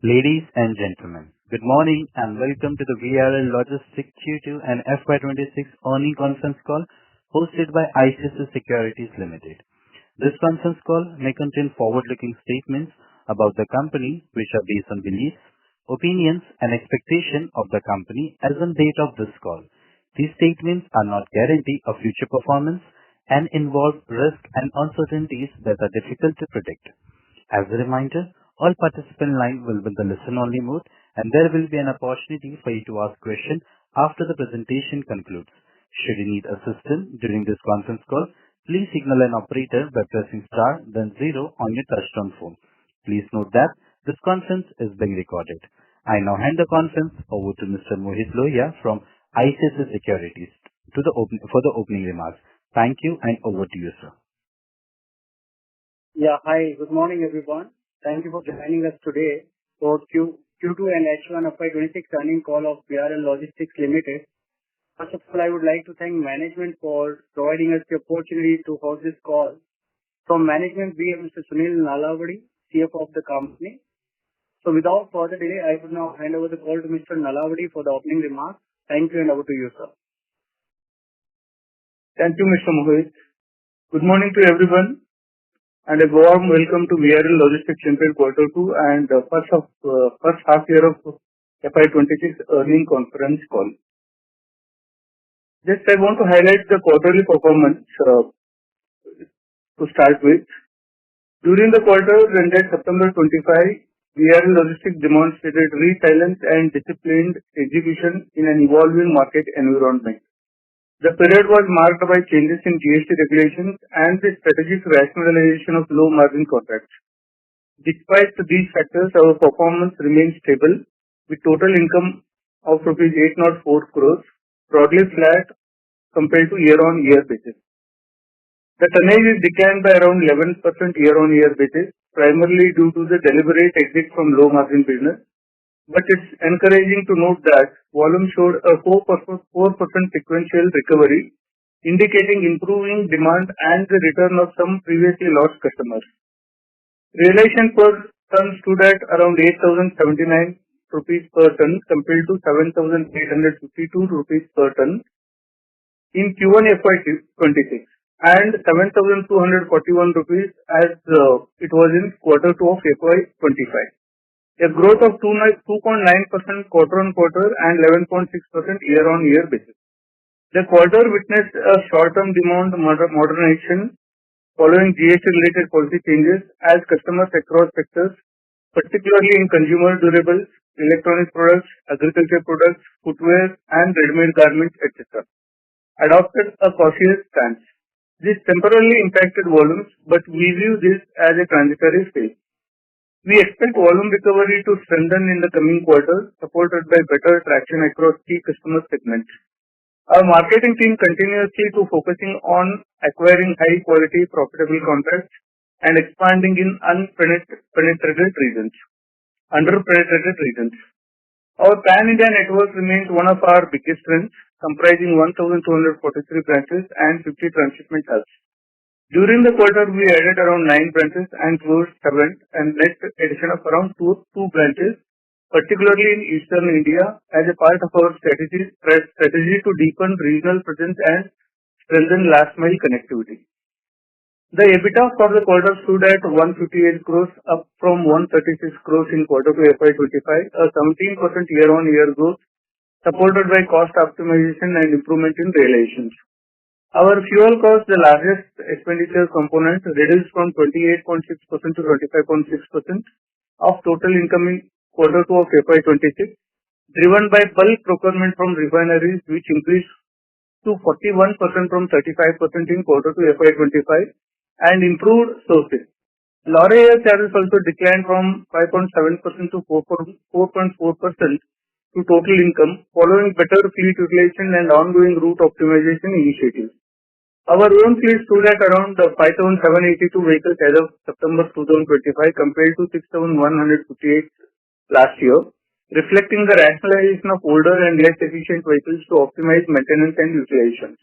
Ladies and gentlemen, good morning and welcome to the VRL Logistics Q2 and FY26 earnings conference call hosted by ICICI Securities Limited. This conference call may contain forward-looking statements about the company which are based on beliefs, opinions, and expectations of the company as on date of this call. These statements are not guarantee of future performance and involve risks and uncertainties that are difficult to predict. As a reminder, all participant lines will be in the listen-only mode, and there will be an opportunity for you to ask questions after the presentation concludes. Should you need assistance during this conference call, please signal an operator by pressing star then zero on your touchtone phone. Please note that this conference is being recorded. I now hand the conference over to Mr. Mohit Lohia from ICICI Securities for the opening remarks. Thank you, and over to you, sir. Yeah, hi. Good morning, everyone. Thank you for joining us today for Q2 and H1 FY26 earnings call of VRL Logistics Limited. First of all, I would like to thank management for providing us the opportunity to host this call. From management, we have Mr. Sunil Nalavadi, CFO of the company. So without further delay, I would now hand over the call to Mr. Nalavadi for the opening remarks. Thank you, and over to you, sir. Thank you, Mr. Mohit. Good morning to everyone, and a warm welcome to VRL Logistics Limited Q2 and first half year of FY26 earnings conference call. Just I want to highlight the quarterly performance to start with. During the quarter ended September 25, VRL Logistics demonstrated resilience and disciplined execution in an evolving market environment. The period was marked by changes in GST regulations and the strategic rationalization of low-margin contracts. Despite these factors, our performance remained stable, with total income of Rs 804 crores, broadly flat compared to year-on-year basis. The tonnage is declined by around 11% year-on-year basis, primarily due to the deliberate exit from low-margin business. But it's encouraging to note that volume showed a 4% sequential recovery, indicating improving demand and the return of some previously lost customers. Realization per ton stood at around 8,079 rupees per ton compared to 7,852 rupees per ton in Q1 FY26 and 7,241 rupees as it was in Q2 of FY25. A growth of 2.9% quarter-on-quarter and 11.6% year-on-year basis. The quarter witnessed a short-term demand moderation following GST-related policy changes as customers across sectors, particularly in consumer durables, electronic products, agriculture products, footwear, and ready-made garments, etc., adopted a cautious stance. This temporarily impacted volumes, but we view this as a transitory phase. We expect volume recovery to strengthen in the coming quarters, supported by better traction across key customer segments. Our marketing team continuously to focusing on acquiring high-quality, profitable contracts and expanding in underpenetrated regions. Our pan-India network remains one of our biggest strengths, comprising 1,243 branches and 50 transshipment hubs. During the quarter, we added around 9 branches and closed 7, and net addition of around 2 branches, particularly in Eastern India, as a part of our strategy to deepen regional presence and strengthen last-mile connectivity. The EBITDA for the quarter stood at 158 crores, up from 136 crores in Q2 FY25, a 17% year-on-year growth, supported by cost optimization and improvement in realizations. Our fuel cost, the largest expenditure component, reduced from 28.6% to 25.6% of total income in Q2 of FY26, driven by bulk procurement from refineries, which increased to 41% from 35% in Q2 FY25, and improved sourcing. Lorry hire charges also declined from 5.7% to 4.4% to total income, following better fleet utilization and ongoing route optimization initiatives. Our own fleet stood at around 5,782 vehicles as of September 2025 compared to 6,158 last year, reflecting the rationalization of older and less efficient vehicles to optimize maintenance and utilization.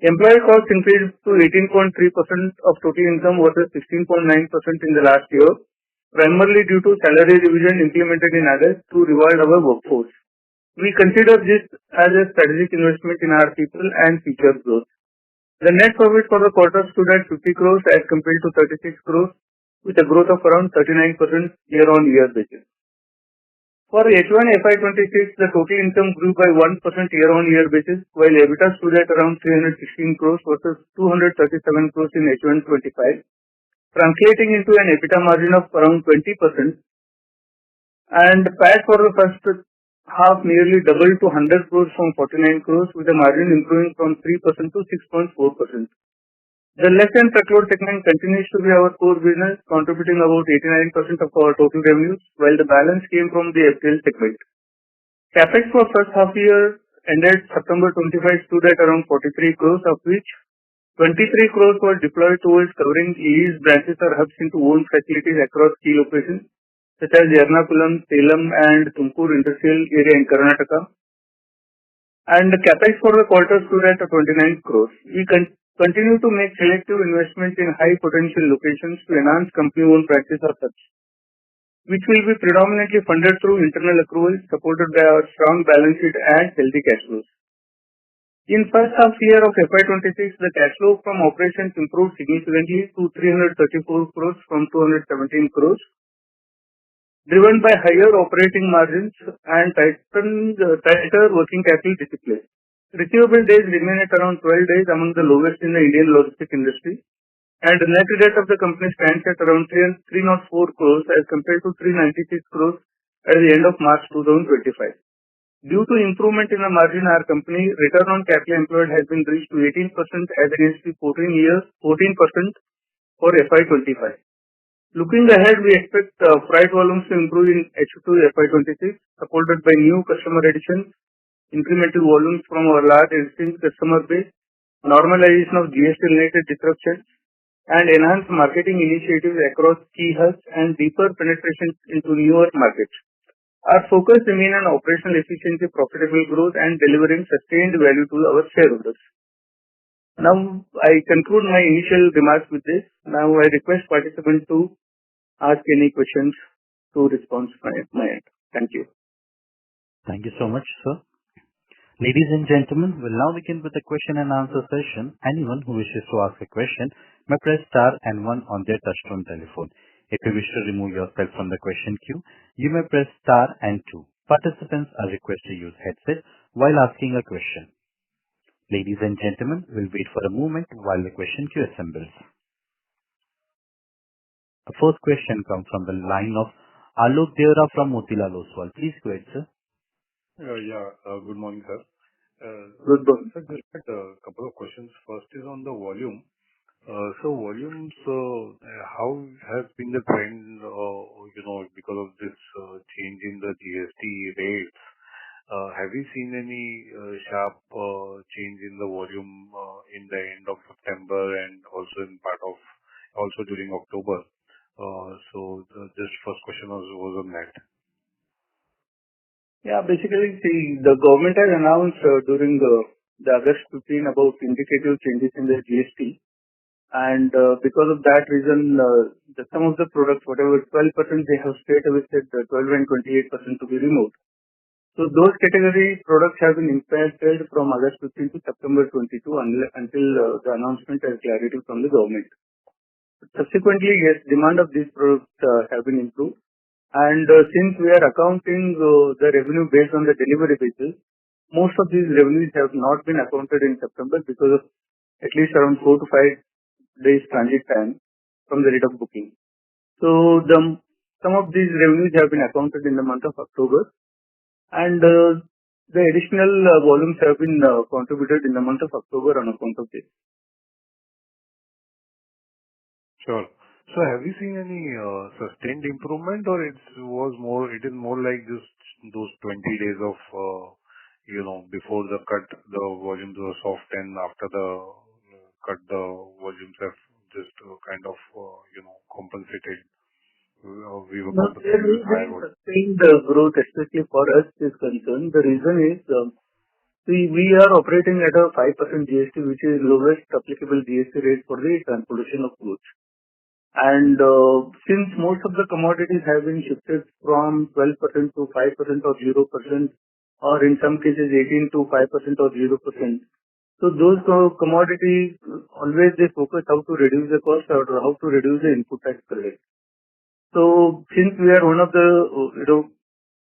Employee costs increased to 18.3% of total income versus 16.9% in the last year, primarily due to salary revision implemented in August to reward our workforce. We consider this as a strategic investment in our people and future growth. The net profit for the quarter stood at 50 crores as compared to 36 crores, with a growth of around 39% year-on-year basis. For H1 FY26, the total income grew by 1% year-on-year basis, while EBITDA stood at around 316 crores versus 237 crores in H1 25, translating into an EBITDA margin of around 20%, and PAT for the first half nearly doubled to 100 crores from 49 crores, with a margin improving from 3% to 6.4%. The less than truckload segment continues to be our core business, contributing about 89% of our total revenues, while the balance came from the FTL segment. Capex for first half year ended September 25 stood at around 43 crores, of which 23 crores were deployed towards covering leased branches or hubs into owned facilities across key locations such as Ernakulam, Salem, and Tumkur Industrial Area in Karnataka. And the capex for the quarter stood at 29 crores. We continue to make selective investments in high potential locations to enhance company-owned branches or hubs, which will be predominantly funded through internal accruals supported by our strong balance sheet and healthy cash flows. In first half year of FY26, the cash flow from operations improved significantly to 334 crores from 217 crores, driven by higher operating margins and tighter working capital discipline. Receivable days remain at around 12 days, among the lowest in the Indian logistics industry, and the net debt of the company stands at around 304 crores as compared to 396 crores at the end of March 2025. Due to improvement in the margin, our company return on capital employed has been reached to 18% as against the 14% for FY25. Looking ahead, we expect freight volumes to improve in H2 FY26, supported by new customer additions, incremental volumes from our large existing customer base, normalization of GST-related disruptions, and enhanced marketing initiatives across key hubs and deeper penetration into newer markets. Our focus remains on operational efficiency, profitable growth, and delivering sustained value to our shareholders. Now, I conclude my initial remarks with this. Now, I request participants to ask any questions to respond from my end. Thank you. Thank you so much, sir. Ladies and gentlemen, we'll now begin with the question and answer session. Anyone who wishes to ask a question may press star and one on their touchtone telephone. If you wish to remove yourself from the question queue, you may press star and two. Participants are requested to use headset while asking a question. Ladies and gentlemen, we'll wait for a moment while the question queue assembles. The first question comes from the line of Alok Deora from Motilal Oswal. Please go ahead, sir. Good morning, sir. Good morning. Sir, just had a couple of questions. First is on the volume. Volumes, how has been the trend, because of this change in the GST rates? Have you seen any sharp change in the volume in the end of September and also during October? Just first question was on that. Yeah, basically, the government has announced during the August 15 about indicative changes in the GST. And because of that reason, some of the products, whatever 12% they have straight away said 12 and 28% to be removed. So those category products have been impacted from August 15 to September 22 until the announcement has clarity from the government. Subsequently, yes, demand of these products have been improved. And since we are accounting the revenue based on the delivery basis, most of these revenues have not been accounted in September because of at least around 4 to 5 days transit time from the rate of booking. So some of these revenues have been accounted in the month of October, and the additional volumes have been contributed in the month of October on account of this. Sure. So have you seen any sustained improvement, or it is more like just those 20 days of, before the cut, the volumes were soft, and after the cut, the volumes have just kind of, compensated? We were compensated with higher volume. Sustained growth, especially for us, is concerned. The reason is, we are operating at a 5% GST, which is lowest applicable GST rate for the transportation of goods. And since most of the commodities have been shifted from 12% to 5% or 0%, or in some cases 18 to 5% or 0%, so those commodities always they focus how to reduce the cost or how to reduce the input tax credit. So since we are one of the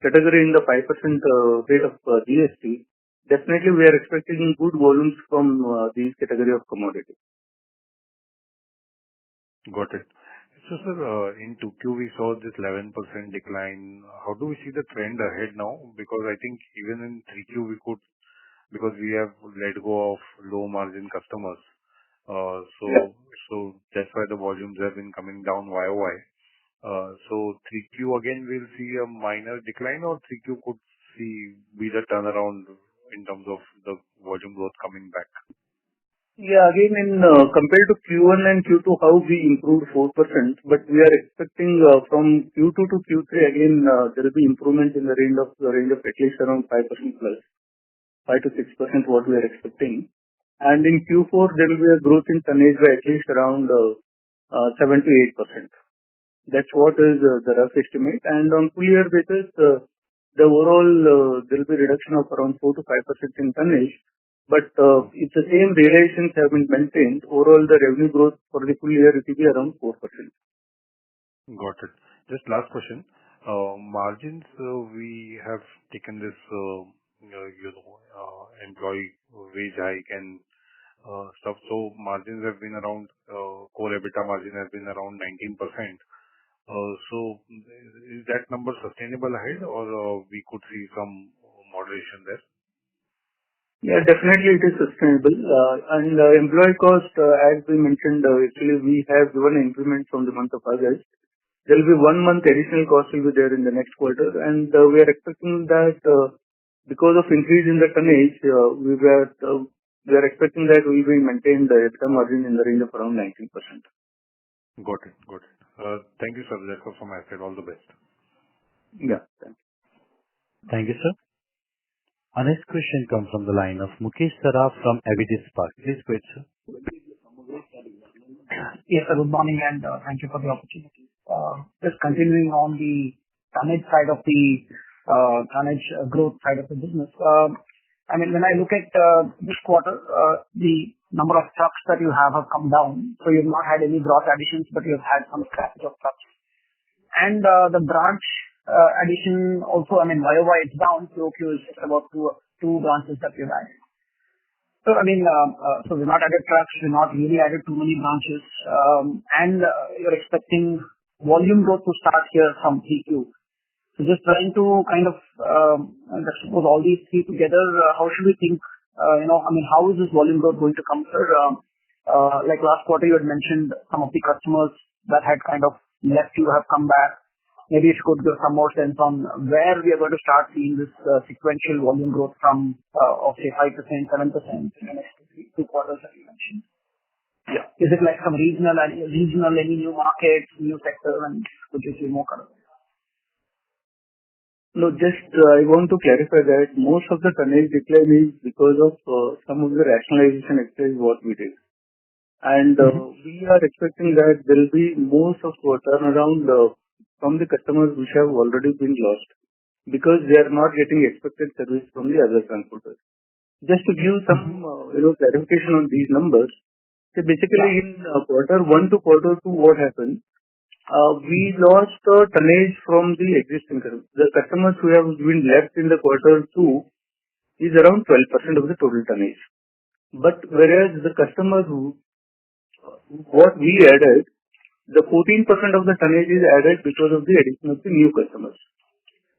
category in the 5% rate of GST, definitely we are expecting good volumes from these category of commodities. Got it. So, sir, in 2Q, we saw this 11% decline. How do we see the trend ahead now? Because I think even in 3Q, because we have let go of low margin customers. So that's why the volumes have been coming down YOY. So 3Q again will see a minor decline, or 3Q could be the turnaround in terms of the volume growth coming back? Yeah, again, in compared to Q1 and Q2, how we improved 4%, but we are expecting from Q2 to Q3 again there will be improvement in the range of at least around 5% plus, 5 to 6% what we are expecting, and in Q4 there will be a growth in tonnage by at least around 7 to 8%. That's what is the rough estimate, and on full year basis, the overall there will be reduction of around 4 to 5% in tonnage. But if the same realizations have been maintained, overall the revenue growth for the full year it will be around 4%. Got it. Just last question. Margins, we have taken this, employee wage hike and stuff. So margins have been around, core EBITDA margin has been around 19%. So is that number sustainable ahead, or we could see some moderation there? Yeah, definitely it is sustainable. And employee cost, as we mentioned, actually we have given an increment from the month of August. There will be 1 month additional cost will be there in the next quarter, and we are expecting that because of increase in the tonnage, we are expecting that we will maintain the EBITDA margin in the range of around 19%. Got it. Thank you, sir. That's all from my side. All the best. Yeah, thank you. Thank you, sir. Our next question comes from the line of Mukesh Saraf from Avendus Spark. Please go ahead, sir. Yes, sir. Good morning, and thank you for the opportunity. Just continuing on the tonnage side of the tonnage growth side of the business. I mean, when I look at this quarter, the number of trucks that you have come down. So you've not had any gross additions, but you've had some scrappage of trucks. And the branch addition also, I mean, YOY it's down. QOQ is just about two branches that we've added. So I mean, so we've not added trucks, we've not really added too many branches, and you're expecting volume growth to start here from 3Q. So just trying to kind of suppose all these three together, how should we think? I mean, how is this volume growth going to come, sir? Like last quarter, you had mentioned some of the customers that had kind of left you have come back. Maybe if you could give some more sense on where we are going to start seeing this sequential volume growth from, of say 5%, 7% in the next two quarters that you mentioned. Yeah. Is it like some regional, any new markets, new sector, and could you see more color? No, just I want to clarify that most of the tonnage decline is because of some of the rationalization exercise what we did. And we are expecting that there will be most of turnaround from the customers which have already been lost because they are not getting expected service from the other transporters. Just to give some clarification on these numbers, so basically in quarter 1 to quarter 2, what happened? We lost tonnage from the existing customers. The customers who have been left in the quarter 2 is around 12% of the total tonnage. But whereas the customers what we added, the 14% of the tonnage is added because of the addition of the new customers.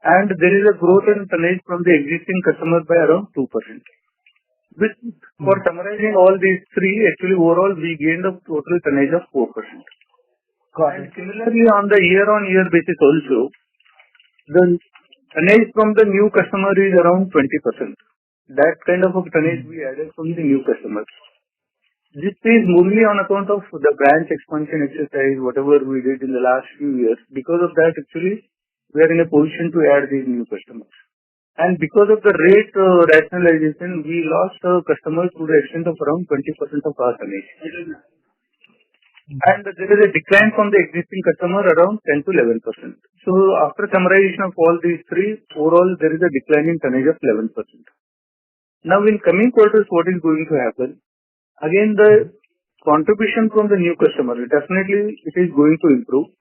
And there is a growth in tonnage from the existing customers by around 2%. Which, for summarizing all these three, actually overall we gained a total tonnage of 4%. And similarly on the year-on-year basis also, the tonnage from the new customer is around 20%. That kind of a tonnage we added from the new customers. This is mainly on account of the branch expansion exercise, whatever we did in the last few years. Because of that, actually, we are in a position to add these new customers. And because of the rate rationalization, we lost customers to the extent of around 20% of our tonnage. And there is a decline from the existing customer around 10 to 11%. So after summarization of all these three, overall there is a decline in tonnage of 11%. Now in coming quarters, what is going to happen? Again, the contribution from the new customer, definitely it is going to improve.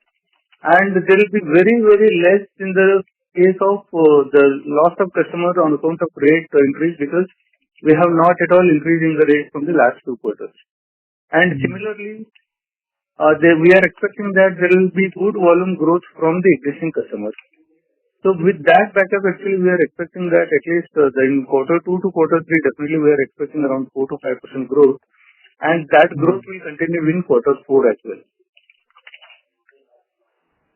And there will be very, very less in the case of the loss of customer on account of rate increase, because we have not at all increasing the rate from the last 2 quarters. And similarly, we are expecting that there will be good volume growth from the existing customers. So with that backup, actually, we are expecting that at least in quarter 2 to quarter 3, definitely we are expecting around 4 to 5% growth. And that growth will continue in quarter 4 as well.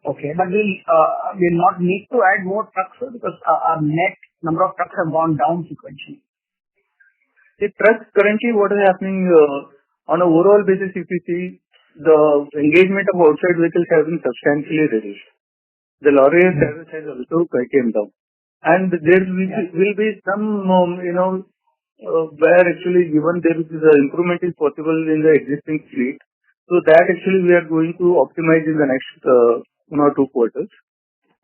Okay, but we'll not need to add more trucks, sir, because our net number of trucks have gone down sequentially. The trucks currently, what is happening on an overall basis, if you see, the engagement of outside vehicles has been substantially reduced. The lorry service has also came down. And there will be some, where actually given there is improvement is possible in the existing fleet. So that actually we are going to optimize in the next 1 or 2 quarters.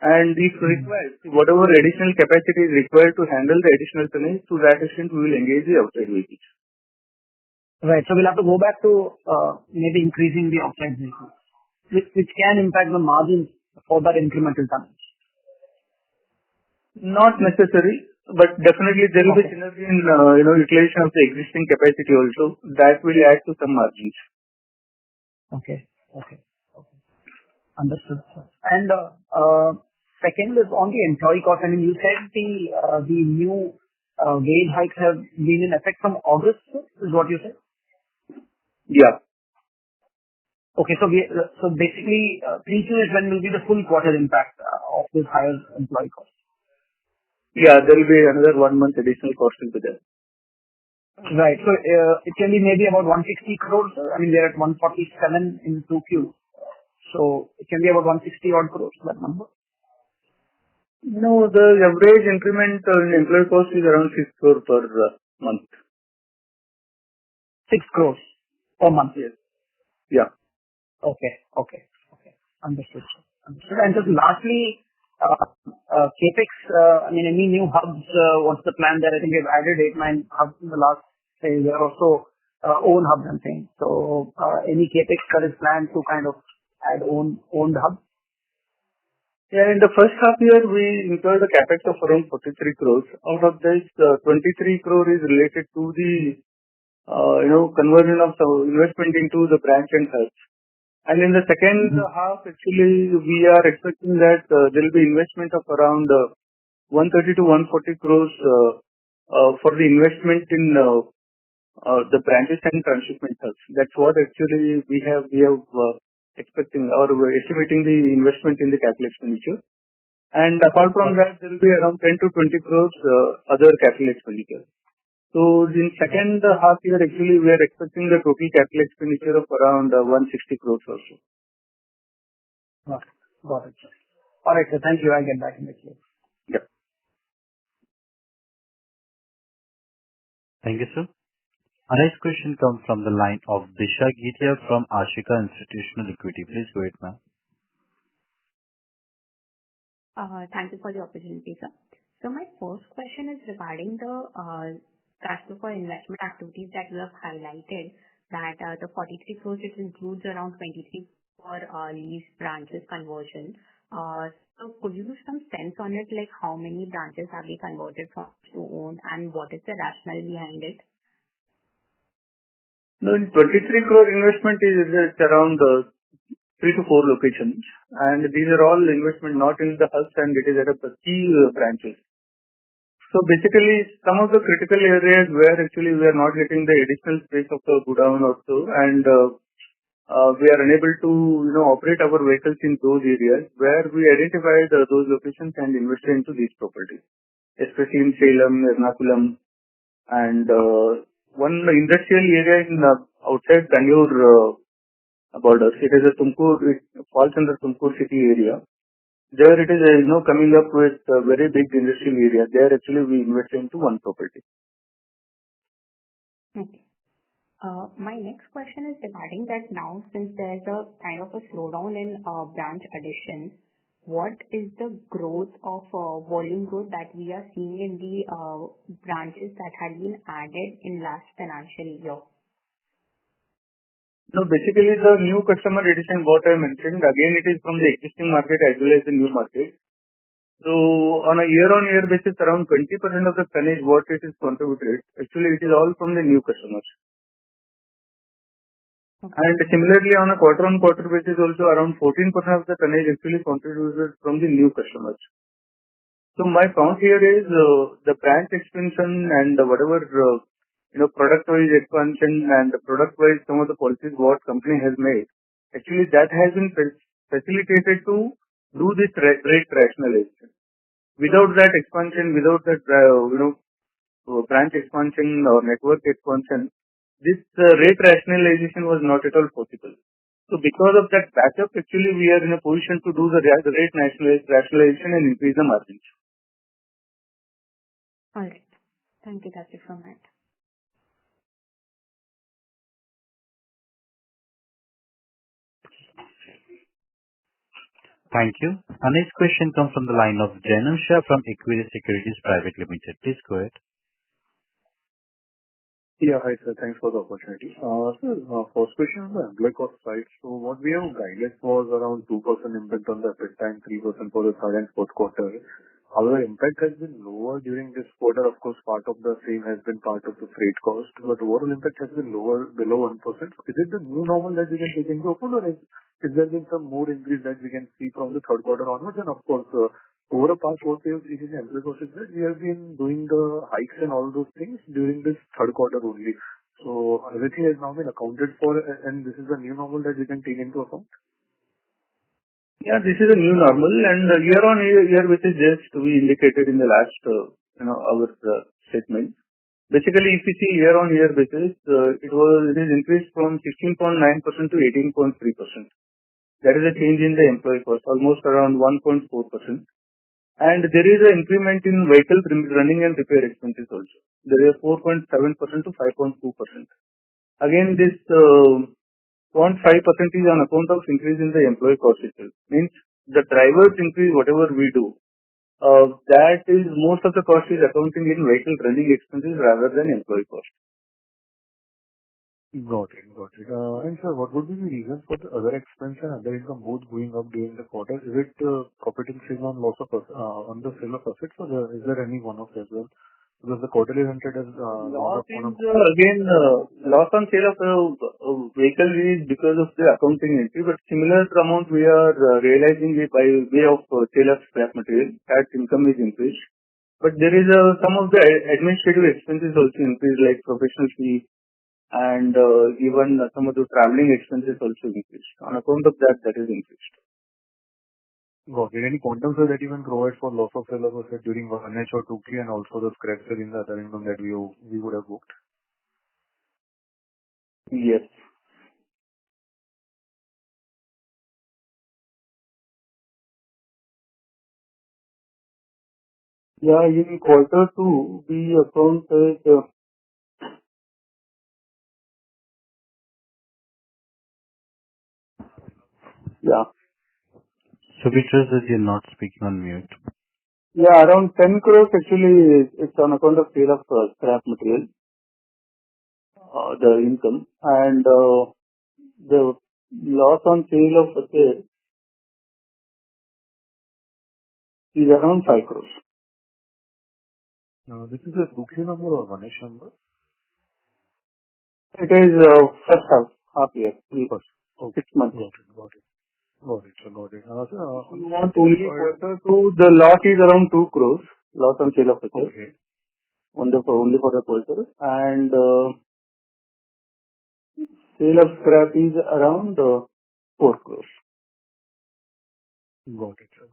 And if required, whatever additional capacity is required to handle the additional tonnage, to that extent we will engage the outside vehicles. Right. So we'll have to go back to maybe increasing the outside vehicles, which can impact the margins for that incremental tonnage. Not necessary, but definitely there will be synergy in utilization of the existing capacity also. That will add to some margins. Okay. Understood, sir. And second is on the employee cost. I mean, you said the new wage hikes have been in effect from August, sir, is what you said? Yeah. Okay, so basically, 3Q is when will be the full quarter impact of this higher employee cost? Yeah, there will be another 1 month additional cost into that. Right. So it can be maybe about 160 crores, sir. I mean, we are at 147 in 2Q. So it can be about 160 odd crores, that number? No, the average increment in employee cost is around 6 crore per month. 6 crores per month? Yes. Yeah. Okay. Understood, sir. And just lastly, CapEx, I mean, any new hubs, what's the plan there? I think we've added 8, 9 hubs in the last, say, year or so, own hubs and things. So, any CapEx that is planned to kind of add owned hubs? Yeah, in the first half year, we incurred a capex of around 43 crores. Out of this, 23 crore is related to the, conversion of investment into the branch and hubs. And in the second half, actually, we are expecting that there will be investment of around 130 to 140 crores for the investment in the branches and transshipment hubs. That's what actually we have expecting or estimating the investment in the capital expenditure. And apart from that, there will be around 10 to 20 crores other capital expenditure. So in second half year, actually, we are expecting the total capital expenditure of around 160 crores or so. Got it, sir. All right, sir. Thank you. I'll get back in the queue. Yeah. Thank you, sir. Our next question comes from the line of Disha Githia from Ashika Institutional Equity. Please go ahead, ma'am. Thank you for the opportunity, sir. So my first question is regarding the cash flow for investment activities that you have highlighted, that the 43 crores, it includes around 23 for lease branches conversion. So could you give some sense on it, like how many branches have we converted from to own and what is the rationale behind it? No, in 23 crore investment is around 3 to 4 locations. And these are all investment not in the hubs, and it is at a key branches. So basically, some of the critical areas where actually we are not getting the additional space of the godown or so, and we are unable to operate our vehicles in those areas where we identified those locations and invested into these properties, especially in Salem, Ernakulam, and one industrial area in outside Bangalore borders. It is a Tumkur, it falls under Tumkur city area. There it is, coming up with a very big industrial area. There actually we invested into one property. Okay. My next question is regarding that now, since there's a kind of a slowdown in branch addition, what is the growth of volume growth that we are seeing in the branches that had been added in last financial year? No, basically the new customer addition, what I mentioned, again, it is from the existing market as well as the new market. So on a year-on-year basis, around 20% of the tonnage what it is contributed, actually it is all from the new customers. Okay. And similarly, on a quarter-on-quarter basis, also around 14% of the tonnage actually contributed from the new customers. So my count here is the branch expansion and whatever product-wise expansion and product-wise some of the policies what company has made. Actually, that has been facilitated to do this rate rationalization. Without that expansion, without that branch expansion or network expansion, this rate rationalization was not at all possible. So because of that backup, actually we are in a position to do the rate rationalization and increase the margins. All right. Thank you. That's it from my end. Thank you. Our next question comes from the line of Janam Shah from Equity Securities Private Limited. Please go ahead. Yeah, hi sir. Thanks for the opportunity. Sir, first question on the employee cost side. So what we have guided was around 2% impact on the EBITDA and 3% for the third and fourth quarter. However, impact has been lower during this quarter. Of course, part of the same has been part of the freight cost, but overall impact has been lower, below 1%. Is it the new normal that we can take into account, or is there been some more increase that we can see from the third quarter onwards? And of course, over the past 4 years, in the employee cost is that we have been doing the hikes and all those things during this third quarter only. So everything has now been accounted for, and this is the new normal that we can take into account? Yeah, this is a new normal, and year-on-year, which is just we indicated in the last our statement. Basically, if you see year-on-year basis, it is increased from 16.9% to 18.3%. That is a change in the employee cost, almost around 1.4%. And there is an increment in vehicle running and repair expenses also. There is 4.7% to 5.2%. Again, this 0.5% is on account of increase in the employee cost itself. Means the drivers increase whatever we do. That is most of the cost is accounting in vehicle running expenses rather than employee cost. Got it. And sir, what would be the reason for the other expense and other income both going up during the quarter? Is it profit and sale on on the sale of assets, or is there any one-off as well? Because the quarterly rented has Loss on sale of vehicle is because of the accounting entry, but similar amount we are realizing it by way of sale of scrap material. That income is increased. But there is some of the administrative expenses also increased, like professional fee, and even some of the traveling expenses also increased. On account of that is increased. Got it. Any quantum sir that you can provide for loss of sale of asset during 1H or 2Q, and also the scrap sale in the other income that we would have booked? Yes. Yeah, in quarter 2, we accounted So we trust that you're not speaking on mute. Yeah, around 10 crores actually it's on account of sale of scrap material, the income, and the loss on sale of asset is around 5 crores. This is a 2Q number or 1H number? It is first half year, 3 months, Okay. 6 months. Got it. Sir, got it. Sir, You want only quarter 2, the loss is around 2 crores, loss on sale of asset. Okay. Only for the quarter, and sale of scrap is around 4 crores. Got it, sir.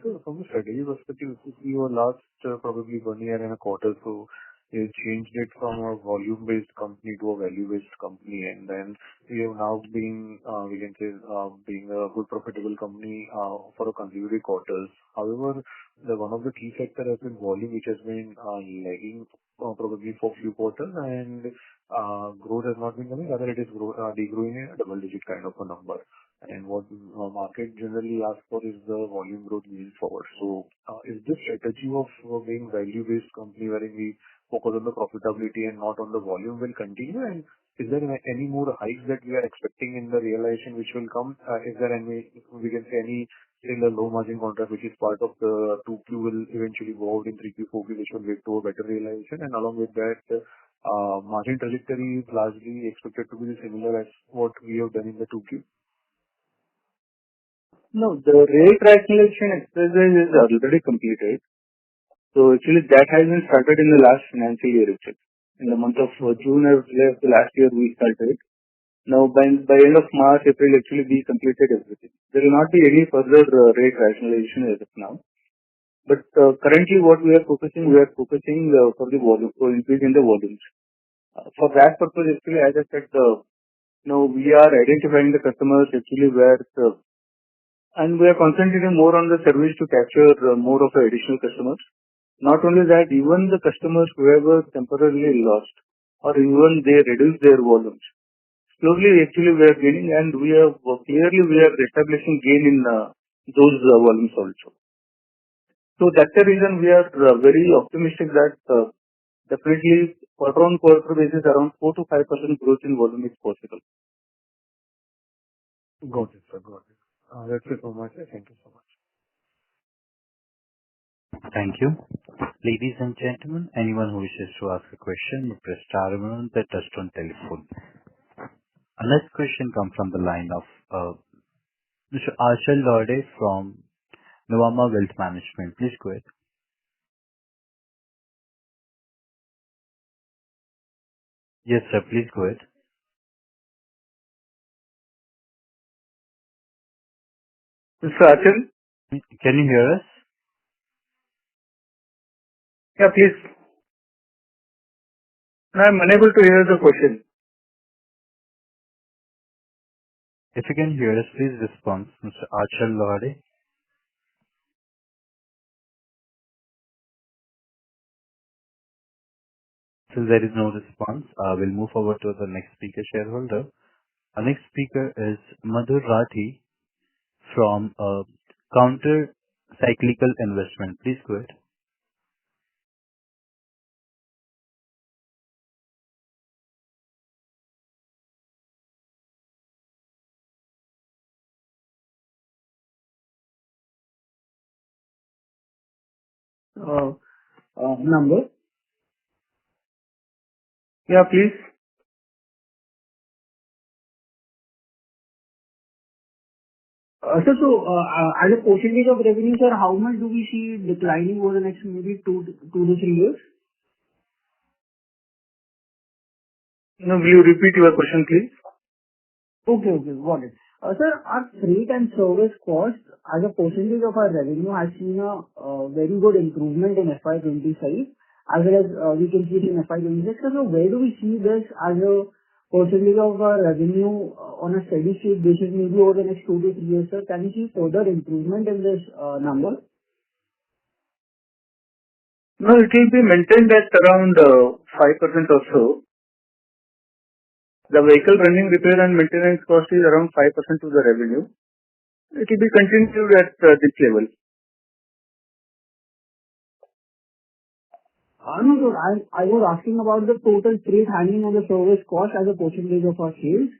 So from the strategy perspective, if you see your last probably 1 year and a quarter, so you changed it from a volume-based company to a value-based company, and then you have now been, we can say, being a good profitable company for a consecutive quarters. However, one of the key factor has been volume, which has been lagging probably for few quarters, and growth has not been coming, rather it is degrowing in a double-digit kind of a number. And what market generally asks for is the volume growth moving forward. So, is this strategy of being value-based company wherein we focus on the profitability and not on the volume will continue? And is there any more hikes that we are expecting in the realization which will come? Is there any, we can say, any still a low margin contract which is part of the 2Q will eventually go out in 3Q, 4Q, which will lead to a better realization? And along with that, margin trajectory is largely expected to be similar as what we have done in the 2Q? No, the rate rationalization exercise is already completed. So actually that has been started in the last financial year itself. In the month of June of the last year we started. Now by end of March, April actually we completed everything. There will not be any further rate rationalization as of now. But currently what we are focusing for the volume, for increase in the volumes. For that purpose actually as I said, we are identifying the customers actually where and we are concentrating more on the service to capture more of the additional customers. Not only that, even the customers who were temporarily lost or even they reduce their volumes. Slowly actually we are gaining and we are establishing gain in those volumes also. So that's the reason we are very optimistic that definitely quarter on quarter basis around 4 to 5% growth in volume is possible. Got it, sir. Got it. That's it from my side. Thank you so much. Thank you. Ladies and gentlemen, anyone who wishes to ask a question, press star on the touchtone telephone. Our next question comes from the line of Mr. Arshal Lorde from Nuvama Wealth Management. Please go ahead. Yes, sir. Please go ahead. Mr. Arshal? Can you hear us? Yeah, please. I am unable to hear the question. If you can hear us, please respond, Mr. Arshal Lorde. Since there is no response, we'll move forward to the next speaker shareholder. Our next speaker is Madhur Rathi from Counter Cyclical Investment. Please go ahead. Number. Yeah, please. Sir, so as a percentage of revenue, sir, how much do we see declining over the next maybe 2 to 3 years? No, will you repeat your question, please? Okay, got it. Sir, our freight and service cost as a percentage of our revenue has seen a very good improvement in FY25 as well as we can see it in FY26. So where do we see this as a percentage of our revenue on a steady state basis maybe over the next 2 to 3 years, sir? Can we see further improvement in this number? No, it will be maintained at around 5% or so. The vehicle running repair and maintenance cost is around 5% of the revenue. It will be continued at this level. No, sir. I was asking about the total freight handling and the service cost as a percentage of our sales.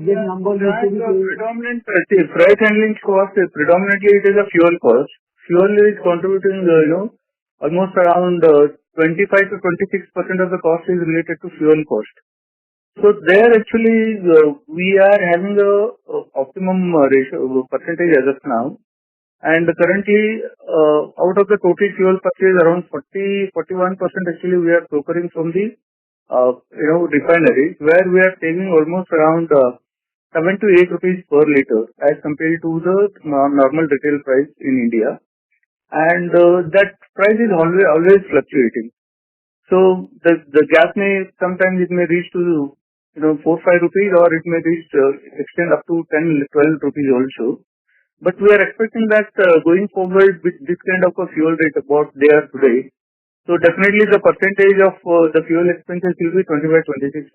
This number needs to be predominant freight handling cost is predominantly it is a fuel cost. Fuel is contributing, almost around 25 to 26% of the cost is related to fuel cost. So there actually we are having the optimum ratio percentage as of now. And currently, out of the total fuel purchase, around 41% actually we are procuring from the, refineries, where we are saving almost around 7 to 8 rupees per liter as compared to the normal retail price in India. And that price is always fluctuating. So the gap sometimes it may reach to 4-5 rupees or it may reach extend up to 10-12 rupees also. But we are expecting that going forward with this kind of a fuel rate about there today, So definitely the percentage of the fuel expenses will be 25-26%.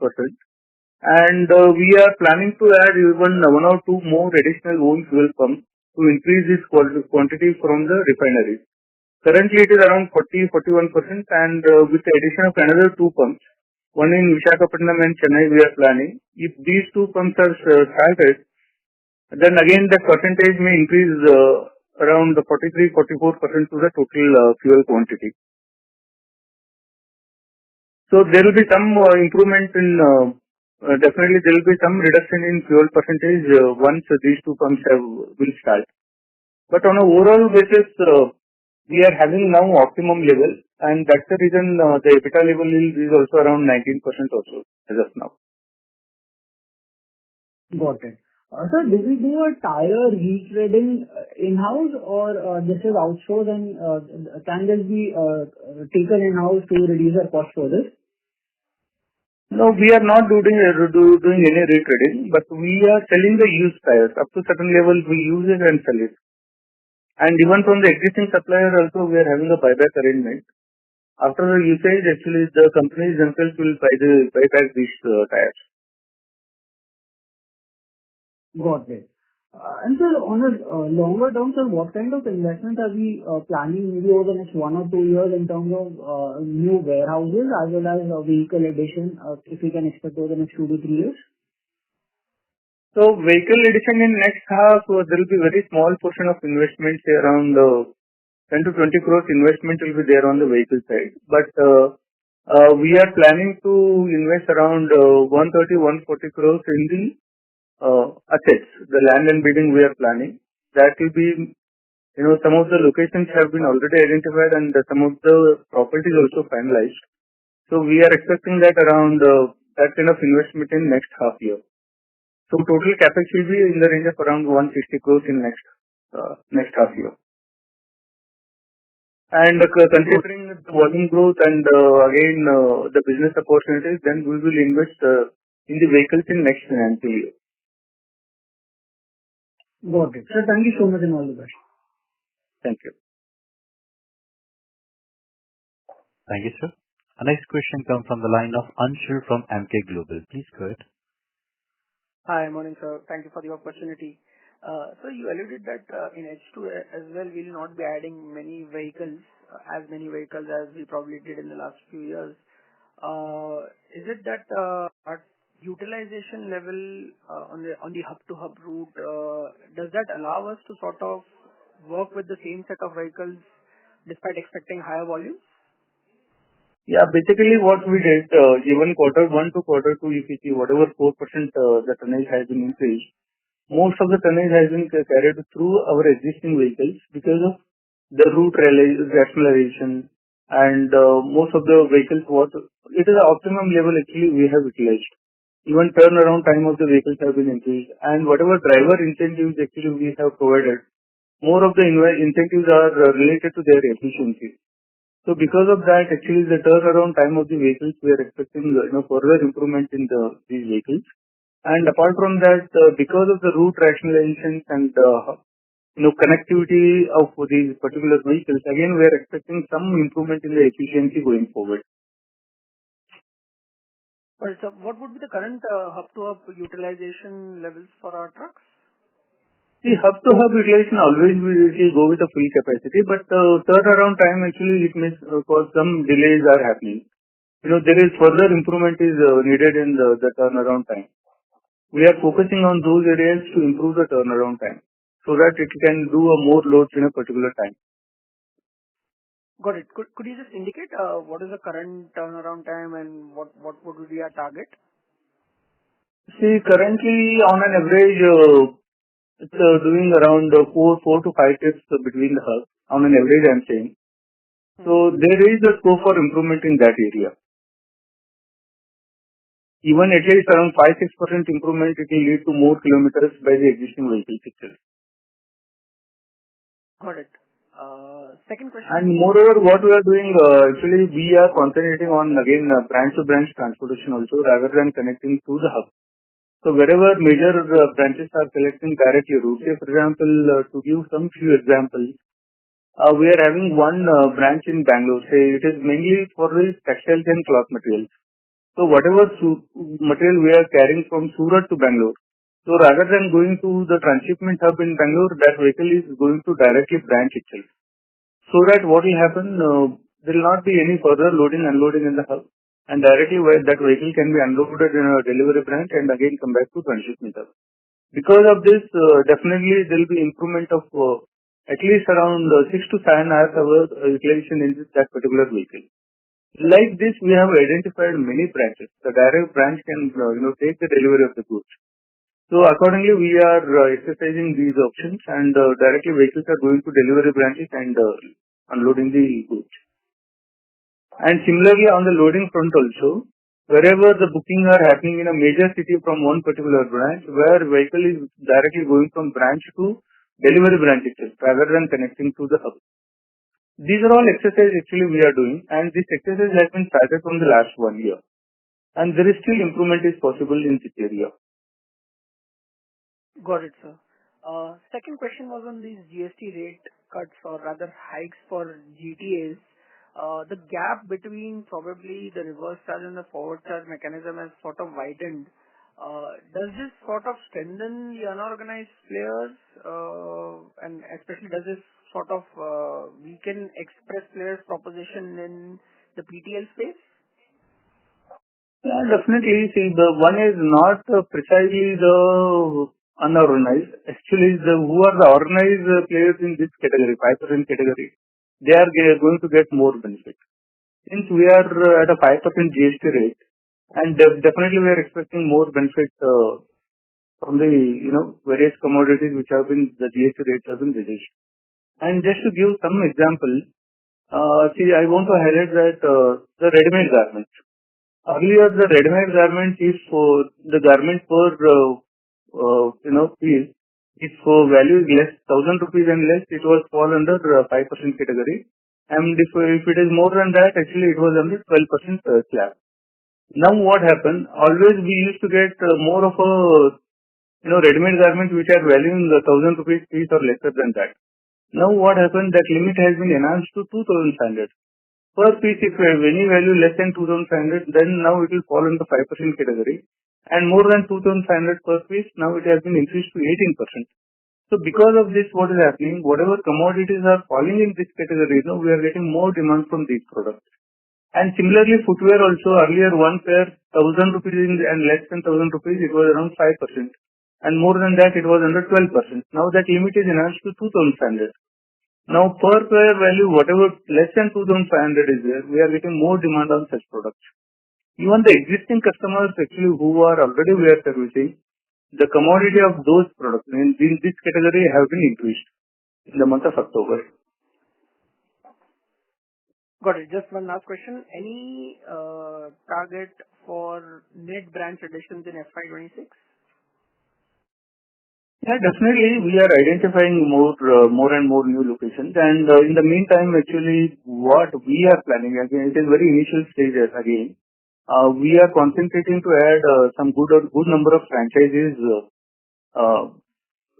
And we are planning to add even one or two more additional own fuel pumps to increase this quantity from the refineries. Currently it is around 40-41%, and with the addition of another two pumps, one in Visakhapatnam and Chennai we are planning. If these two pumps are started, then again the percentage may increase around 43-44% to the total fuel quantity. So there will be some improvement in, definitely there will be some reduction in fuel percentage once these two pumps will start. But on an overall basis, we are having now optimum level, and that's the reason the EBITDA level is also around 19% also as of now. Got it. Sir, do we do a tire retreading in-house, or this is outsourced, and can this be taken in-house to reduce our cost further? No, we are not doing any retreading, but we are selling the used tires. Up to certain level, we use it and sell it. And even from the existing supplier also, we are having a buyback arrangement. After the usage, actually, the companies themselves will buy back these tires. Got it. And sir, on a longer term, sir, what kind of investment are we planning maybe over the next 1 or 2 years in terms of new warehouses as well as vehicle addition, if we can expect over the next 2 to 3 years? So vehicle addition in next half, there will be very small portion of investment, say around 10 to 20 crores investment will be there on the vehicle side. But we are planning to invest around 130-140 crores in the assets, the land and building we are planning. That will be, some of the locations have been already identified and some of the properties also finalized. So we are expecting that around that kind of investment in next half year. So total capex will be in the range of around 160 crores in next half year. And considering the volume growth and again the business opportunities, then we will invest in the vehicles in next financial year. Got it. Sir, thank you so much and all the best. Thank you. Thank you, sir. Our next question comes from the line of Anshul from MK Global. Please go ahead. Hi, morning, sir. Thank you for the opportunity. So you alluded that in H2 as well, we'll not be adding many vehicles as we probably did in the last few years. Is it that our utilization level on the hub-to-hub route, does that allow us to sort of work with the same set of vehicles despite expecting higher volumes? Yeah, basically what we did, even quarter 1 to quarter 2, if you see whatever 4% the tonnage has been increased, most of the tonnage has been carried through our existing vehicles because of the route rationalization, and most of the vehicles it is an optimum level actually we have utilized. Even turnaround time of the vehicles have been increased, and whatever driver incentives actually we have provided, more of the incentives are related to their efficiency. So because of that, actually the turnaround time of the vehicles, we are expecting further improvement in these vehicles. And apart from that, because of the route rationalizations and connectivity of these particular vehicles, again we are expecting some improvement in the efficiency going forward. Well, so what would be the current hub-to-hub utilization levels for our trucks? See, hub-to-hub utilization always will go with a full capacity, but turnaround time actually it may cause some delays are happening. There is further improvement is needed in the turnaround time. We are focusing on those areas to improve the turnaround time so that it can do a more loads in a particular time. Got it. Could you just indicate what is the current turnaround time and what would be our target? See, currently on an average, it's doing around 4 to 5 trips between the hubs. On an average, I'm saying. So there is a scope for improvement in that area. Even at least around 5-6% improvement, it will lead to more kilometers by the existing vehicles itself. Got it. Second question. And moreover, what we are doing, actually we are concentrating on again branch-to-branch transportation also rather than connecting to the hub. So wherever major branches are collecting directly route, say for example, to give some few examples, we are having one branch in Bangalore. Say it is mainly for the textiles and cloth materials. So whatever material we are carrying from Surat to Bangalore, so rather than going to the transshipment hub in Bangalore, that vehicle is going to directly branch itself. So that what will happen, there will not be any further loading unloading in the hub, and directly that vehicle can be unloaded in a delivery branch and again come back to transshipment hub. Because of this, definitely there will be improvement of at least around 6 to 7 hours utilization in that particular vehicle. Like this, we have identified many branches. The direct branch can take the delivery of the goods. So accordingly, we are exercising these options, and directly vehicles are going to delivery branches and unloading the goods. And similarly, on the loading front also, wherever the booking are happening in a major city from one particular branch, where vehicle is directly going from branch to delivery branch itself, rather than connecting to the hub. These are all exercises actually we are doing, and this exercise has been started from the last 1 year. And there is still improvement is possible in this area. Got it, sir. Second question was on these GST rate cuts or rather hikes for GTAs. The gap between probably the reverse charge and the forward charge mechanism has sort of widened. Does this sort of strengthen the unorganized players, and especially does this sort of weaken express players' proposition in the PTL space? Yeah, definitely. See, the one is not precisely the unorganized. Actually, who are the organized players in this category, 5% category, they are going to get more benefit. Since we are at a 5% GST rate, and definitely we are expecting more benefit from the various commodities which have been the GST rates have been reduced. And just to give some example, see, I want to highlight that the ready-made garments. Earlier, the ready-made garment is for the garment per piece. If value is less 1,000 rupees and less, it was fall under 5% category. And if it is more than that, actually it was under 12% slab. Now what happened? Always we used to get more of a ready-made garment which are valuing the 1,000 rupees piece or lesser than that. Now what happened? That limit has been enhanced to 2,500. Per piece, if you have any value less than 2,500, then now it will fall in the 5% category. And more than 2,500 per piece, now it has been increased to 18%. So because of this, what is happening? Whatever commodities are falling in this category, we are getting more demand from these products. And similarly, footwear also, earlier one pair, 1,000 rupees and less than 1,000 rupees, it was around 5%. And more than that, it was under 12%. Now that limit is enhanced to 2,500. Now, per pair value, whatever less than 2,500 is there, we are getting more demand on such products. Even the existing customers actually who are already we are servicing, the commodity of those products in this category have been increased in the month of October. Got it. Just one last question. Any target for net branch additions in FY26? Yeah, definitely. We are identifying more and more new locations. And in the meantime, actually, what we are planning, again, it is very initial stages again. We are concentrating to add some good number of franchises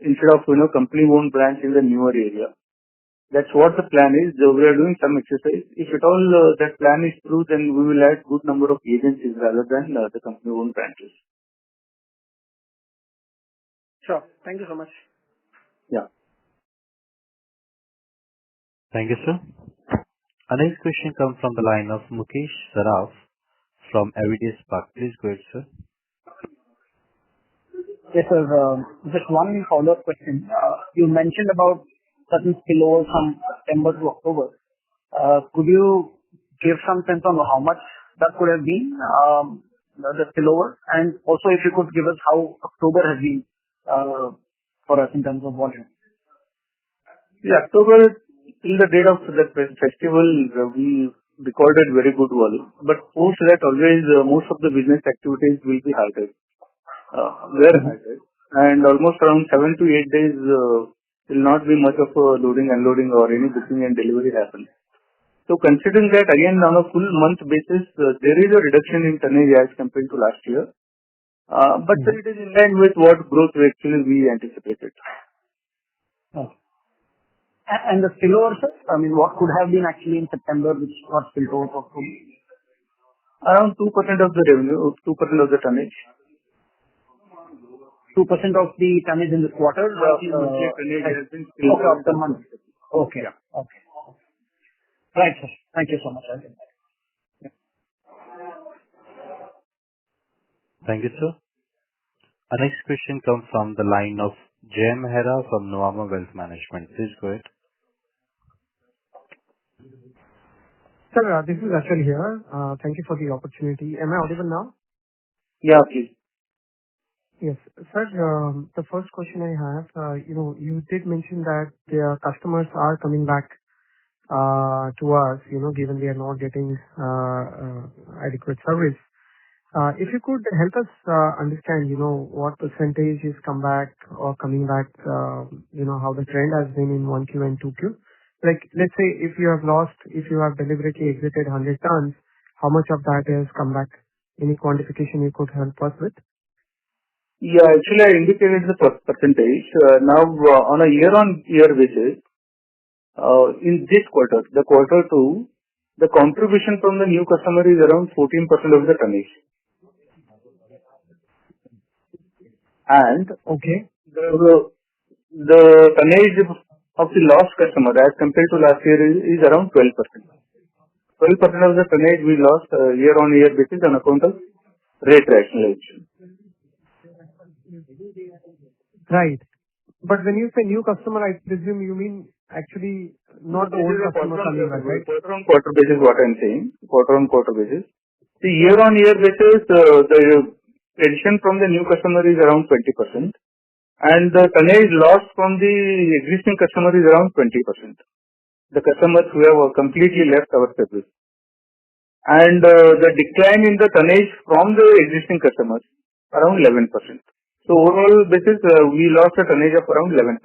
instead of company-owned branch in the newer area. That's what the plan is. We are doing some exercise. If at all that plan is true, then we will add good number of agencies rather than the company-owned branches. Sure. Thank you so much. Yeah. Thank you, sir. Our next question comes from the line of Mukesh Saraf from Everyday Spark. Please go ahead, sir. Yes, sir. Just one follow-up question. You mentioned about certain spillovers from September to October. Could you give some sense on how much that could have been, the spillover? And also if you could give us how October has been for us in terms of volume. Yeah, October, till the date of the festival, we recorded very good volume. But post that, always most of the business activities will be halted. Were halted. And almost around 7 to 8 days will not be much of loading, unloading or any booking and delivery happen. So considering that, again, on a full month basis, there is a reduction in tonnage as compared to last year. But it is in line with what growth actually we anticipated. Oh. And the spillover, sir? I mean, what could have been actually in September, which got spilled over to October? Around 2% of the revenue, 2% of the tonnage. 2% of the tonnage in this quarter? Monthly tonnage has been spilled Okay, over. of the month. Okay. Yeah. Okay. Right, sir. Thank you so much. Thank you, sir. Our next question comes from the line of Jay Mehra from Nuvama Wealth Management. Please go ahead. Sir, this is Ashwin here. Thank you for the opportunity. Am I audible now? Yeah, please. Yes. Sir, the first question I have, you did mention that their customers are coming back to us, given they are not getting adequate service. If you could help us understand, what percentage is come back or coming back, how the trend has been in 1Q and 2Q. Like, let's say if you have deliberately exited 100 tons, how much of that has come back? Any quantification you could help us with? Yeah, actually, I indicated the percentage. Now, on a year-on-year basis, in this quarter, the quarter two, the contribution from the new customer is around 14% of the tonnage. And Okay. the tonnage of the lost customer as compared to last year is around 12%. 12% of the tonnage we lost year-on-year basis on account of rate rationalization. Right. But when you say new customer, I presume you mean actually not the old customer coming back, right? Quarter-on-quarter basis, what I'm saying. Quarter-on-quarter basis. The year-on-year basis, the addition from the new customer is around 20%. And the tonnage lost from the existing customer is around 20%. The customers who have completely left our service. And the decline in the tonnage from the existing customers, around 11%. So overall basis, we lost a tonnage of around 11%.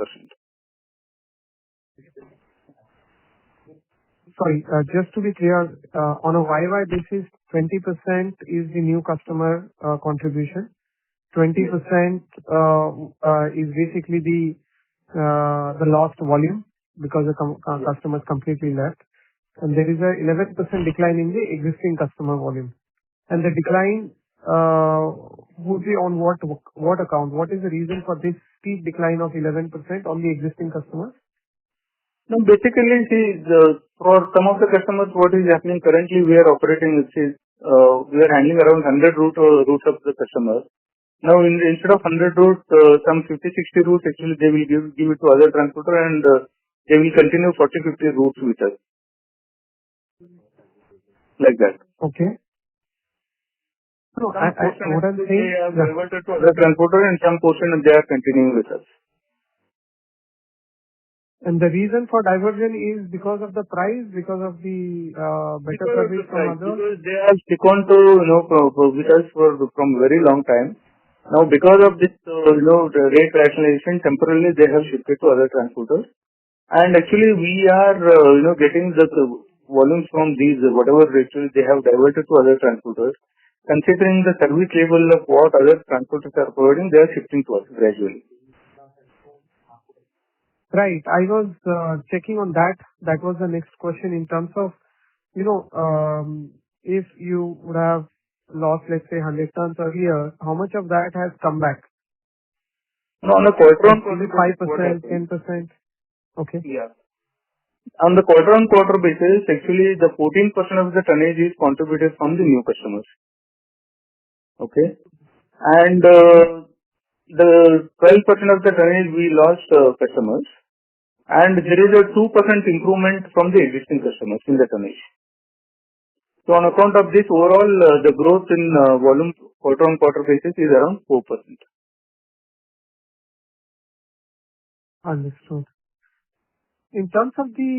Sorry, just to be clear, on a YY basis, 20% is the new customer contribution. 20% is basically the lost volume because the customers completely left. And there is a 11% decline in the existing customer volume. And the decline would be on what account? What is the reason for this steep decline of 11% on the existing customers? No, basically, see, for some of the customers, what is happening currently, we are operating, we are handling around 100 routes of the customers. Now, instead of 100 routes, some 50, 60 routes, actually, they will give it to other transporter and they will continue 40, 50 routes with us. Like that. Okay. So, what I'm saying, they have diverted to other transporter and some portion they are continuing with us. And the reason for diversion is because of the price, because of the better service from others? Because they have stick on to, with us from very long time. Now, because of this, the rate rationalization, temporarily they have shifted to other transporters. And actually, we are, getting the volumes from these, whatever actually they have diverted to other transporters. Considering the service level of what other transporters are providing, they are shifting to us gradually. Right. I was checking on that. That was the next question in terms of, if you would have lost, let's say, 100 tons earlier, how much of that has come back? No, on the quarter-on-quarter 5%, 10%? Okay. Yeah. On the quarter-on-quarter basis, actually, the 14% of the tonnage is contributed from the new customers. Okay. And the 12% of the tonnage we lost customers. And there is a 2% improvement from the existing customers in the tonnage. So on account of this, overall, the growth in volume quarter-on-quarter basis is around 4%. Understood. In terms of the,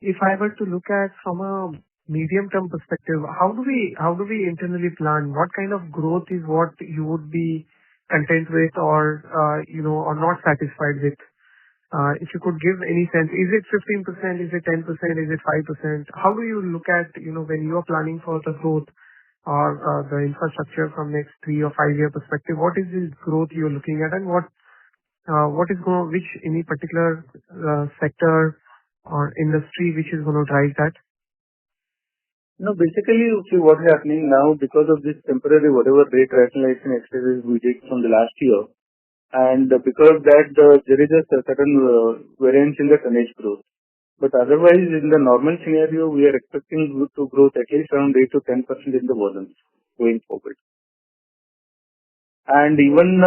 if I were to look at from a medium-term perspective, how do we internally plan? What kind of growth is what you would be content with or not satisfied with? If you could give any sense, is it 15%, is it 10%, is it 5%? How do you look at, when you are planning for the growth or the infrastructure from next 3 or 5 year perspective, what is the growth you're looking at and what Any particular sector or industry which is going to drive that? No, basically, you see what is happening now because of this temporary whatever rate rationalization exercise we did from the last year, and because of that, there is a certain variance in the tonnage growth. But otherwise, in the normal scenario, we are expecting to grow at least around 8 to 10% in the volumes going forward. And even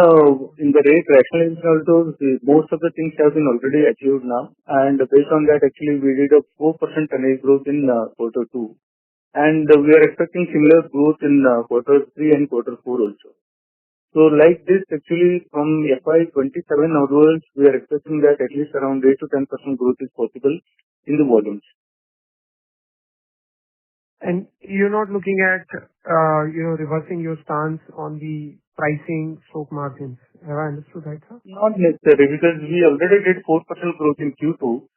in the rate rationalization also, most of the things have been already achieved now. And based on that, actually, we did a 4% tonnage growth in quarter 2. And we are expecting similar growth in quarter 3 and quarter 4 also. So like this, actually, from FY27 onwards, we are expecting that at least around 8 to 10% growth is possible in the volumes. And you're not looking at, reversing your stance on the pricing stroke margins. Have I understood right, sir? Not necessarily, because we already did 4% growth in Q2,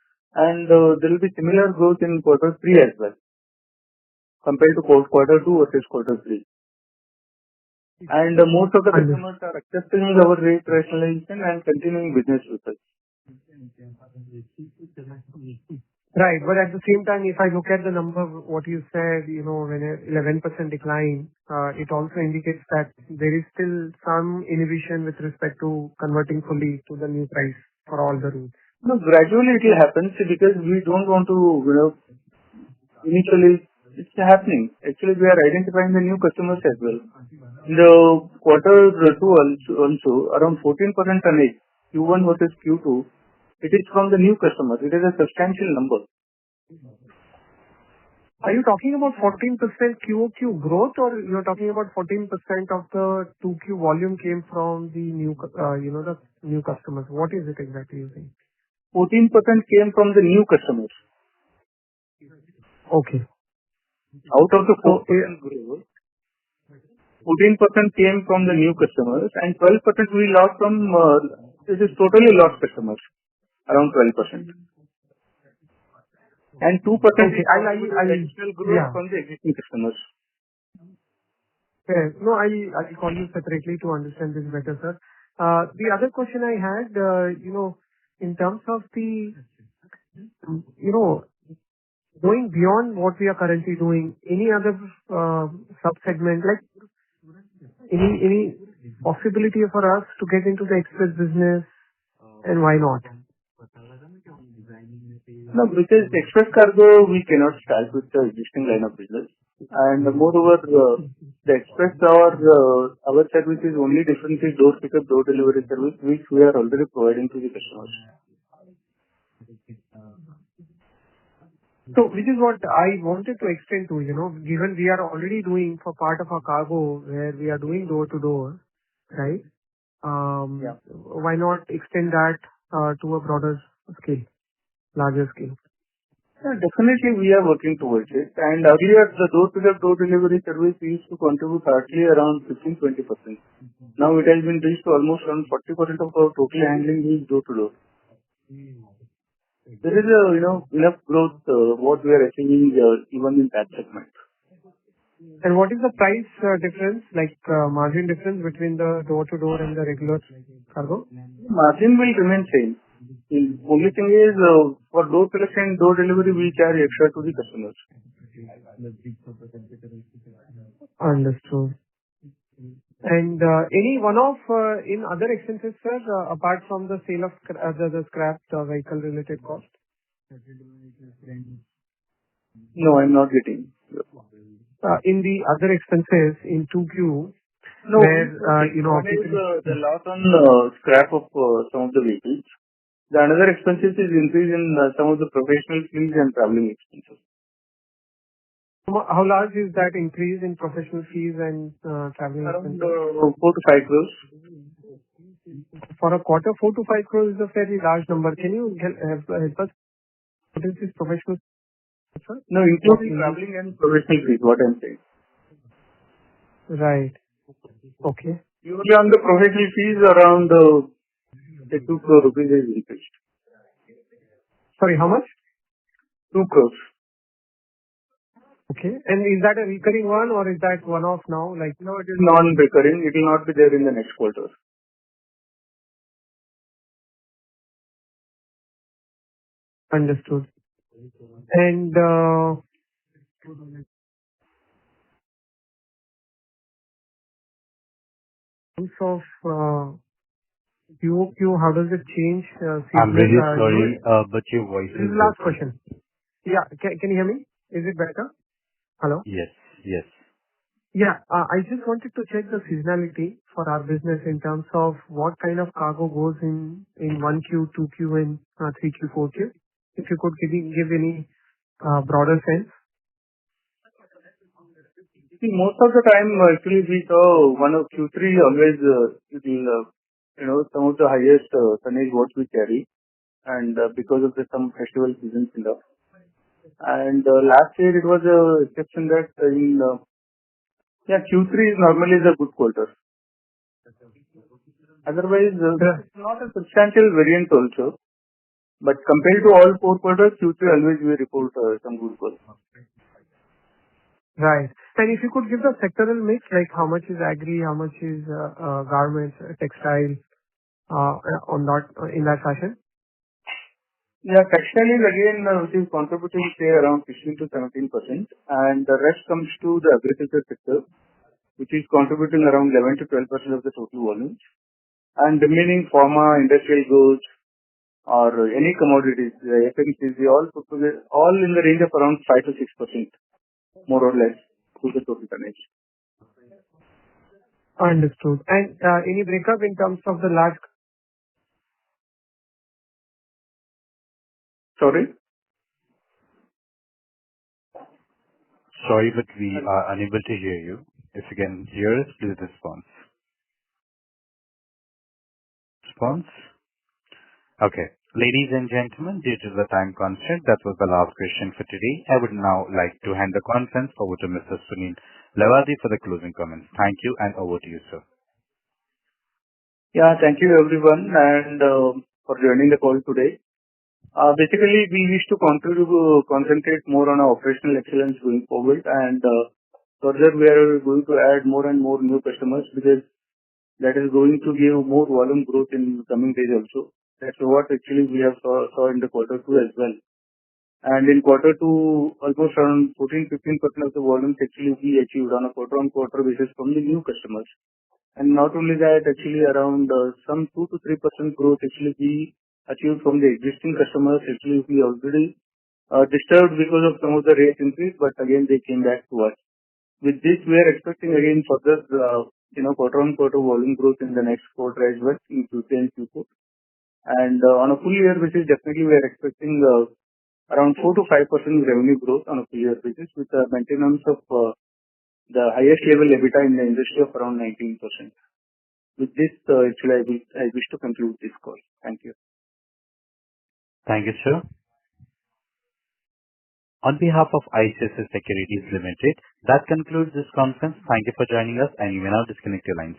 and there will be similar growth in quarter 3 as well, compared to quarter 2 versus quarter 3. And most of the customers are accepting our rate rationalization and continuing business with us. Right. But at the same time, if I look at the number, what you said, when 11% decline, it also indicates that there is still some inhibition with respect to converting fully to the new price for all the routes. No, gradually it will happen because we don't want to, initially it's happening. Actually, we are identifying the new customers as well. In the quarter 2 also, around 14% tonnage, Q1 versus Q2, it is from the new customers. It is a substantial number. Are you talking about 14% QOQ growth, or you're talking about 14% of the 2Q volume came from the new, the new customers? What is it exactly you think? 14% came from the new customers. Okay. Out of the 4% growth, 14% came from the new customers and 12% we lost from, it is totally lost customers, around 12%. And 2% additional growth from the existing customers. Okay. No, I'll call you separately to understand this better, sir. The other question I had, in terms of the, going beyond what we are currently doing, any other sub-segment, like any possibility for us to get into the express business, and why not? No, because express cargo, we cannot start with the existing line of business. And moreover, the express our service is only differently door pickup, door delivery service, which we are already providing to the customers. So, which is what I wanted to extend to, given we are already doing for part of our cargo where we are doing door to door, right? Why not extend that to a broader scale, larger scale? Yeah, definitely we are working towards it. And earlier, the door pickup, door delivery service used to contribute hardly around 15-20%. Now it has been reached to almost around 40% of our total handling is door to door. There is enough growth what we are achieving even in that segment. And what is the price difference, like margin difference between the door to door and the regular cargo? Margin will remain same. The only thing is for door collection, door delivery, we charge extra to the customers. Understood. And any one-off in other expenses, sir, apart from the sale of the scrapped vehicle-related cost? No, I'm not getting. In the other expenses in 2Q, no, where, one is the loss on scrap of some of the vehicles. The another expenses is increase in some of the professional fees and traveling expenses. How large is that increase in professional fees and traveling expenses? Around 4 to 5 crores. For a quarter, 4 to 5 crores is a fairly large number. Can you help us? What is this professional fees, sir? No, including traveling and professional fees, what I'm saying. Right. Okay. Usually on the professional fees, around 2 crore rupees is increased. Sorry, how much? 2 crores. Okay. And is that a recurring one or is that one-off now? No, it is non-recurring. It will not be there in the next quarter. Understood. And in terms of QOQ, how does it change I'm seasonal? really sorry, but your voice This is is the last breaking. question. Yeah. Can you hear me? Is it better? Hello? Yes, yes. Yeah. I just wanted to check the seasonality for our business in terms of what kind of cargo goes in 1Q, 2Q, and 3Q, 4Q. If you could give any broader sense. See, most of the time, actually, we saw one of Q3 always, some of the highest tonnage what we carry, and because of some festival seasons in the. And last year it was a exception that Q3 is normally the good quarter. Otherwise, it's not a substantial variance also. But compared to all 4 quarters, Q3 always we report some good growth. Right. And if you could give the sectoral mix, like how much is agri, how much is garments, textile, in that fashion? Yeah, textile is again, which is contributing, say, around 16 to 17%, and the rest comes to the agriculture sector, which is contributing around 11 to 12% of the total volume, and remaining pharma, industrial goods, or any commodities, FMCG, all put together, all in the range of around 5 to 6%, more or less, to the total tonnage. Understood. And any breakup in terms of the large? Sorry? Sorry, but we are unable to hear you. If you can hear us, please respond. Response? Okay. Ladies and gentlemen, due to the time constraint, that was the last question for today. I would now like to hand the conference over to Mr. Sunil Lavadi for the closing comments. Thank you, and over to you, sir. Yeah, thank you everyone and for joining the call today. Basically, we wish to concentrate more on our operational excellence going forward, and further we are going to add more and more new customers, because that is going to give more volume growth in the coming days also. That's what actually we have saw in the quarter 2 as well. And in quarter 2, almost around 14-15% of the volumes actually we achieved on a quarter-on-quarter basis from the new customers. And not only that, actually around some 2 to 3% growth actually we achieved from the existing customers. Actually, we already disturbed because of some of the rate increase, but again they came back to us. With this, we are expecting again further, quarter-on-quarter volume growth in the next quarter as well, in Q3 and Q4. And on a full year basis, definitely we are expecting around 4 to 5% revenue growth on a full year basis, with the maintenance of the highest level EBITDA in the industry of around 19%. With this, actually, I wish to conclude this call. Thank you. Thank you, sir. On behalf of ICICI Securities Limited, that concludes this conference. Thank you for joining us, and you may now disconnect your lines.